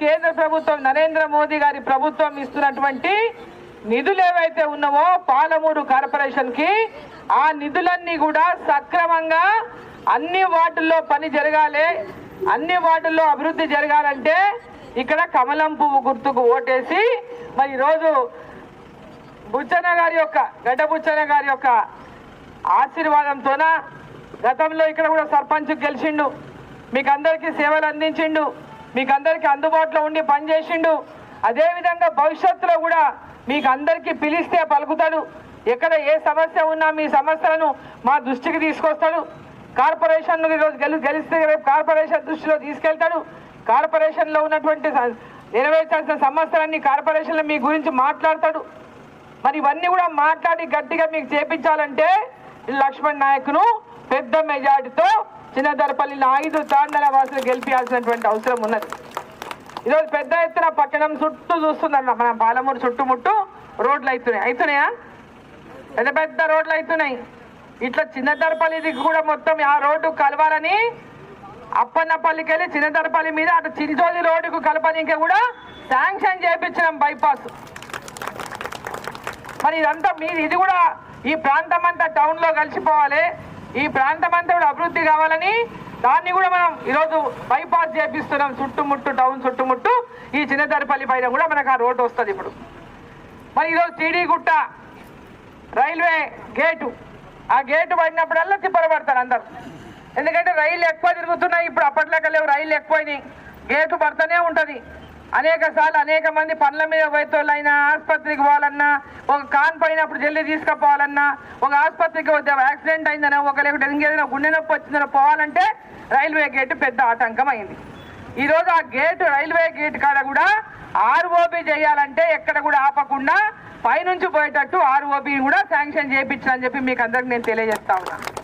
కేంద్ర ప్రభుత్వం నరేంద్ర మోదీ గారి ప్రభుత్వం ఇస్తున్నటువంటి నిధులు ఏవైతే ఉన్నావో పాలమూరు కార్పొరేషన్ కి ఆ నిధులన్నీ కూడా సక్రమంగా అన్ని వార్డుల్లో పని జరగాలి, అన్ని వార్డుల్లో అభివృద్ధి జరగాలంటే ఇక్కడ కమలం పువ్వు గుర్తుకు ఓటేసి మరి ఈరోజు బుచ్చన్న గారి యొక్క గడ్డ బుచ్చన్న గారి యొక్క ఆశీర్వాదంతోన గతంలో ఇక్కడ కూడా సర్పంచ్ గెలిచిండు, మీకు అందరికీ సేవలు అందించిండు, మీకు అందరికీ అందుబాటులో ఉండి పనిచేసిండు. అదేవిధంగా భవిష్యత్తులో కూడా మీకు అందరికీ పిలిస్తే పలుకుతాడు. ఎక్కడ ఏ సమస్య ఉన్నా మీ సమస్యలను మా దృష్టికి తీసుకొస్తాడు. కార్పొరేషన్ ఈరోజు గెలిస్తే రేపు కార్పొరేషన్ దృష్టిలో తీసుకెళ్తాడు. కార్పొరేషన్లో ఉన్నటువంటి నెరవేర్చాల్సిన సమస్యలన్నీ కార్పొరేషన్లో మీ గురించి మాట్లాడతాడు. మరి ఇవన్నీ కూడా మాట్లాడి గట్టిగా మీకు చేపించాలంటే లక్ష్మణ్ నాయక్ను పెద్ద మెజార్టీతో చిన్నదరపల్లిలో 5 తాండల వాసులు గెలిపించాల్సినటువంటి అవసరం ఉన్నది. ఈరోజు పెద్ద ఎత్తున పట్టణం చుట్టూ చూస్తున్నారు, మన పాలమూరు చుట్టుముట్టు రోడ్లు అవుతున్నాయా పెద్ద పెద్ద రోడ్లు అవుతున్నాయి. ఇట్లా చిన్నదరపల్లిది కూడా మొత్తం ఆ రోడ్డు కలవాలని అప్పన్నపల్లికి వెళ్ళి చిన్నదరపల్లి మీద అటు చించోలి రోడ్డుకు కలపడానికి కూడా శాంక్షన్ చేయించినాం బైపాస్. మరి ఇదంతా మీరు ఇది కూడా ఈ ప్రాంతం అంతా టౌన్లో కలిసిపోవాలి, ఈ ప్రాంతం అంతా కూడా అభివృద్ధి కావాలని దాన్ని కూడా మనం ఈరోజు బైపాస్ చేపిస్తున్నాం. చుట్టుముట్టు టౌన్ చుట్టుముట్టు ఈ చిన్నదరపల్లి పైన కూడా మనకు ఆ రోడ్డు వస్తుంది. ఇప్పుడు మరి ఈరోజు టీడీగుట్ట రైల్వే గేటు, ఆ గేటు పడినప్పుడల్లా తిప్పరపడతారు అందరు, ఎందుకంటే రైళ్ళు ఎక్కువ తిరుగుతున్నాయి. ఇప్పుడు అప్పట్లోకి లేవు, రైళ్ళు ఎక్కువైనాయి, గేటు పడుతూనే ఉంటుంది. అనేక సార్లు అనేక మంది పనుల మీద పోయేటోళ్ళైనా ఆసుపత్రికి పోవాలన్నా, ఒక కాన్ పడినప్పుడు జల్దీ తీసుకుపోవాలన్నా, ఒక ఆసుపత్రికి వద్ద యాక్సిడెంట్ అయిందనో, ఒక లేకుంటే ఇంకేదైనా గుండె నొప్పి వచ్చిందనో పోవాలంటే రైల్వే గేటు పెద్ద ఆటంకం అయింది. ఈరోజు ఆ గేటు రైల్వే గేట్ కాడ కూడా ఆర్ఓబి చేయాలంటే ఎక్కడ కూడా ఆపకుండా పైనుంచి పోయేటట్టు ఆర్ఓబి కూడా శాంక్షన్ చేయించాలని చెప్పి మీకు అందరికి నేను తెలియజేస్తా ఉన్నాను.